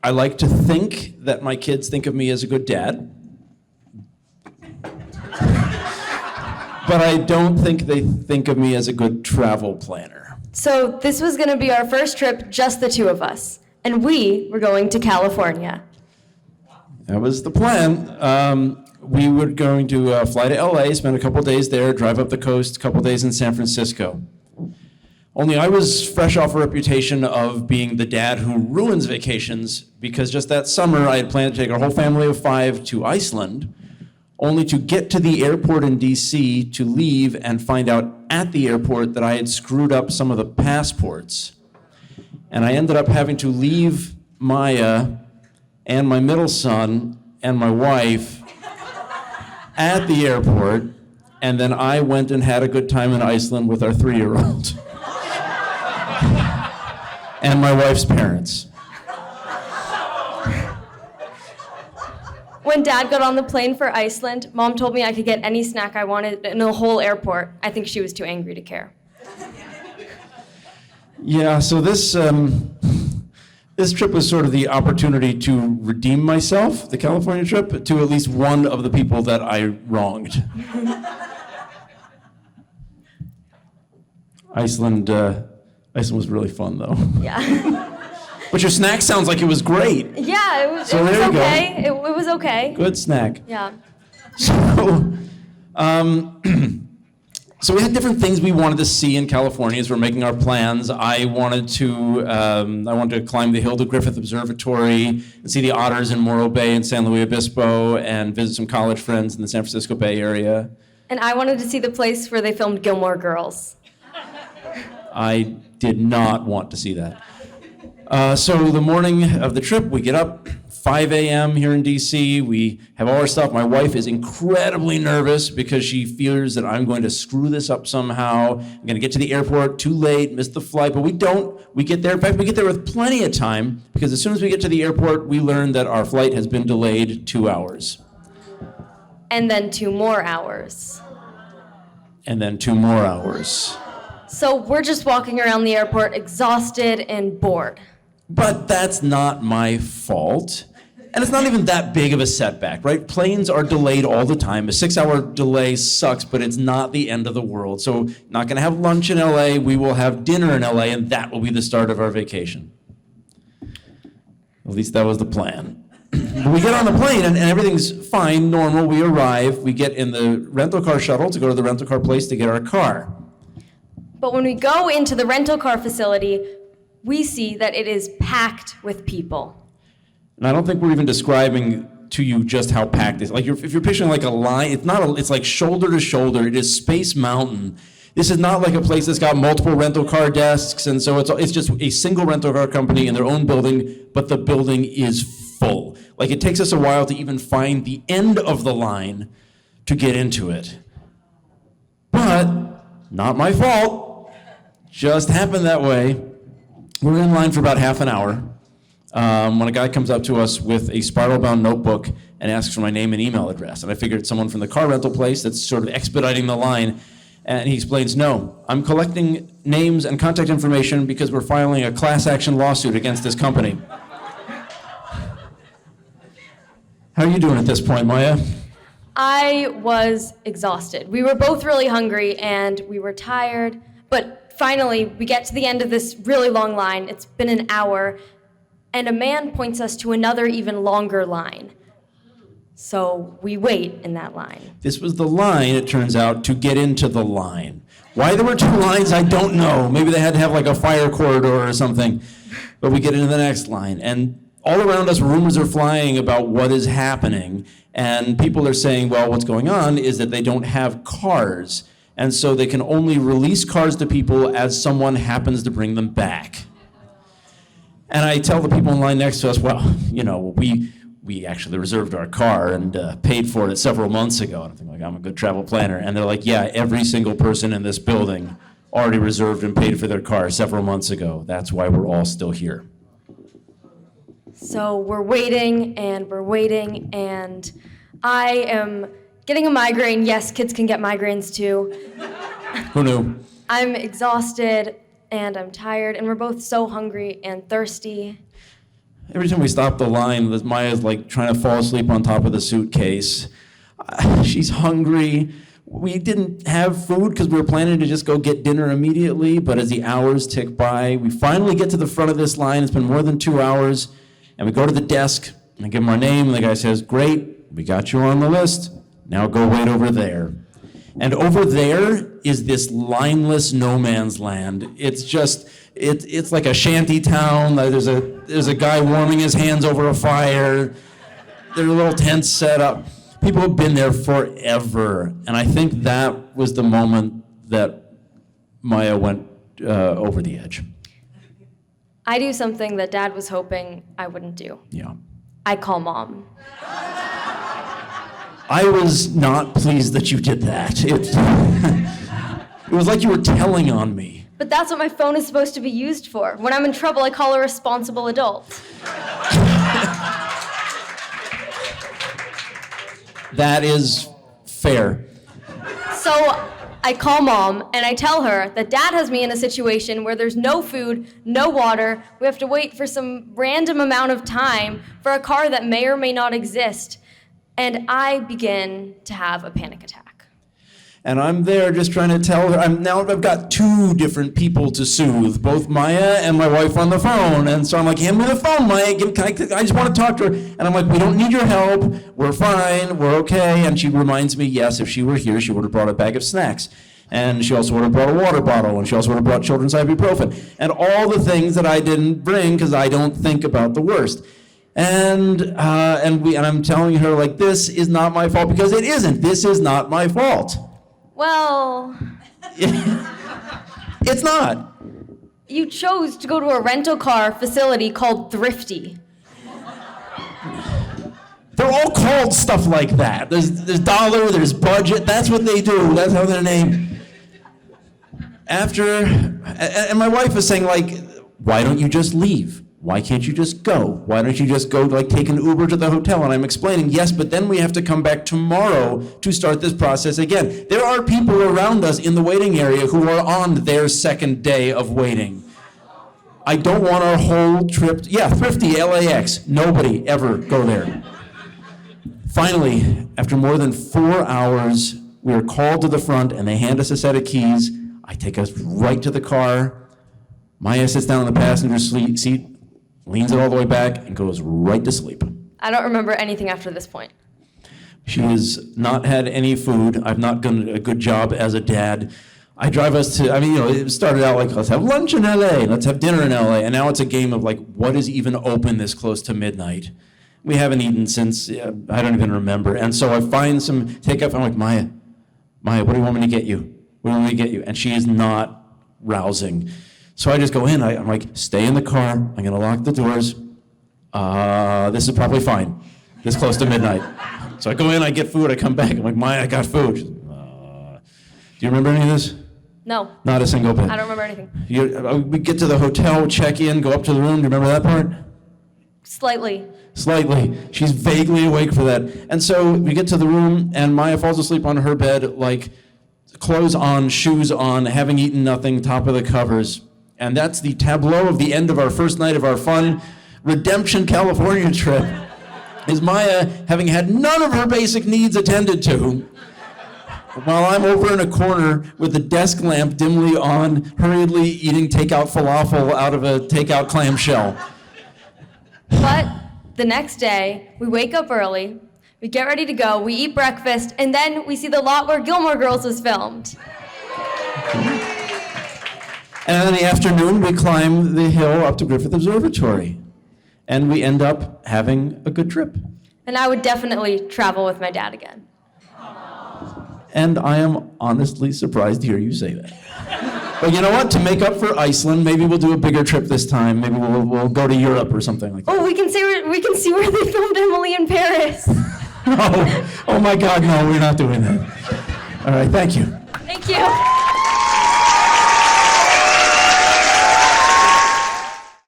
I like to think that my kids think of me as a good dad. But I don't think they think of me as a good travel planner. So this was going to be our first trip, just the two of us. And we were going to California. That was the plan. We were going to fly to LA, spend a couple days there, drive up the coast, a couple days in San Francisco. Only I was fresh off a reputation of being the dad who ruins vacations, because just that summer I had planned to take our whole family of 5 to Iceland, only to get to the airport in DC to leave and find out at the airport that I had screwed up some of the passports. And I ended up having to leave Maya and my middle son and my wife at the airport, and then I went and had a good time in Iceland with our 3-year-old. And my wife's parents. When Dad got on the plane for Iceland, Mom told me I could get any snack I wanted in the whole airport. I think she was too angry to care. Yeah, so this trip was sort of the opportunity to redeem myself, the California trip, to at least one of the people that I wronged. Iceland was really fun, though. Yeah. But your snack sounds like it was great. Yeah, it was okay. It was okay. Good snack. Yeah. So we had different things we wanted to see in California as we're making our plans. I wanted to climb the hill to Griffith Observatory and see the otters in Morro Bay and San Luis Obispo and visit some college friends in the San Francisco Bay Area. And I wanted to see the place where they filmed Gilmore Girls. I did not want to see that. So the morning of the trip, we get up, 5 a.m. here in DC. We have all our stuff. My wife is incredibly nervous because she fears that I'm going to screw this up somehow. I'm going to get to the airport too late, miss the flight, but we don't. We get there. In fact, we get there with plenty of time, because as soon as we get to the airport, we learn that our flight has been delayed 2 hours. And then 2 more hours. And then 2 more hours. So we're just walking around the airport exhausted and bored. But that's not my fault. And it's not even that big of a setback, right? Planes are delayed all the time. A 6-hour delay sucks, but it's not the end of the world. So not gonna have lunch in LA, we will have dinner in LA, and that will be the start of our vacation. At least that was the plan. But we get on the plane and everything's fine, normal. We arrive, we get in the rental car shuttle to go to the rental car place to get our car. But when we go into the rental car facility, we see that it is packed with people. And I don't think we're even describing to you just how packed it is. Like if you're picturing like a line, it's like shoulder to shoulder. It is Space Mountain. This is not like a place that's got multiple rental car desks, and so it's just a single rental car company in their own building, but the building is full. Like it takes us a while to even find the end of the line to get into it. But not my fault. Just happened that way. We're in line for about half an hour when a guy comes up to us with a spiral-bound notebook and asks for my name and email address. And I figured it's someone from the car rental place that's sort of expediting the line. And he explains, no, I'm collecting names and contact information because we're filing a class action lawsuit against this company. How are you doing at this point, Maya? I was exhausted. We were both really hungry and we were tired, but finally, we get to the end of this really long line. It's been an hour, and a man points us to another even longer line. So we wait in that line. This was the line, it turns out, to get into the line. Why there were 2 lines, I don't know. Maybe they had to have like a fire corridor or something. But we get into the next line, and all around us, rumors are flying about what is happening, and people are saying, well, what's going on is that they don't have cars. And so they can only release cars to people as someone happens to bring them back. And I tell the people in line next to us, well, you know, we actually reserved our car and paid for it several months ago. And I think, like, I'm a good travel planner. And they're like, yeah, every single person in this building already reserved and paid for their car several months ago. That's why we're all still here. So we're waiting, and I am getting a migraine. Yes, kids can get migraines too. Who knew? I'm exhausted, and I'm tired, and we're both so hungry and thirsty. Every time we stop the line, Maya's like trying to fall asleep on top of the suitcase. She's hungry. We didn't have food because we were planning to just go get dinner immediately, but as the hours tick by, we finally get to the front of this line. It's been more than 2 hours, and we go to the desk, and I give him our name, and the guy says, "Great, we got you on the list. Now go wait over there." And over there is this lineless no man's land. It's just, it's like a shanty town. There's a guy warming his hands over a fire. There are little tents set up. People have been there forever. And I think that was the moment that Maya went over the edge. I do something that Dad was hoping I wouldn't do. Yeah. I call Mom. I was not pleased that you did that. It was like you were telling on me. But that's what my phone is supposed to be used for. When I'm in trouble, I call a responsible adult. That is fair. So I call Mom, and I tell her that Dad has me in a situation where there's no food, no water. We have to wait for some random amount of time for a car that may or may not exist. And I begin to have a panic attack. And I'm there just trying to tell her, I've got 2 different people to soothe, both Maya and my wife on the phone. And so I'm like, hand me the phone, Maya, I just want to talk to her. And I'm like, we don't need your help, we're fine, we're okay. And she reminds me, yes, if she were here, she would have brought a bag of snacks. And she also would have brought a water bottle, and she also would have brought children's ibuprofen. And all the things that I didn't bring because I don't think about the worst. And I'm telling her, like, this is not my fault, because it isn't. This is not my fault. Well, it's not. You chose to go to a rental car facility called Thrifty. They're all called stuff like that. There's dollar, there's budget. That's what they do. That's how they're named. And my wife is saying, like, why don't you just leave? Why can't you just go? Why don't you just go, like, take an Uber to the hotel? And I'm explaining, yes, but then we have to come back tomorrow to start this process again. There are people around us in the waiting area who are on their second day of waiting. I don't want our whole trip, Thrifty, LAX, nobody ever go there. Finally, after more than 4 hours, we are called to the front, and they hand us a set of keys. I take us right to the car. Maya sits down in the passenger seat, leans it all the way back, and goes right to sleep. I don't remember anything after this point. She has not had any food. I've not done a good job as a dad. I drive us to, it started out like, let's have lunch in LA, let's have dinner in LA, and now it's a game of, like, what is even open this close to midnight? We haven't eaten since, I don't even remember. And so I find some takeout. I'm like, Maya, what do you want me to get you? What do you want me to get you? And she is not rousing. So I just go in. I'm like, stay in the car. I'm going to lock the doors. This is probably fine. This close to midnight. So I go in, I get food, I come back. I'm like, Maya, I got food. She's like, do you remember any of this? No. Not a single bit. I don't remember anything. We get to the hotel, check in, go up to the room. Do you remember that part? Slightly. She's vaguely awake for that. And so we get to the room, and Maya falls asleep on her bed, like, clothes on, shoes on, having eaten nothing, top of the covers. And that's the tableau of the end of our first night of our fun Redemption California trip, is Maya having had none of her basic needs attended to, while I'm over in a corner with the desk lamp dimly on, hurriedly eating takeout falafel out of a takeout clamshell. But the next day, we wake up early, we get ready to go, we eat breakfast, and then we see the lot where Gilmore Girls was filmed. And in the afternoon, we climb the hill up to Griffith Observatory. And we end up having a good trip. And I would definitely travel with my dad again. And I am honestly surprised to hear you say that. But you know what? To make up for Iceland, maybe we'll do a bigger trip this time. Maybe we'll go to Europe or something like that. Oh, we can see where they filmed Emily in Paris. Oh my God, no, we're not doing that. All right, thank you. Thank you.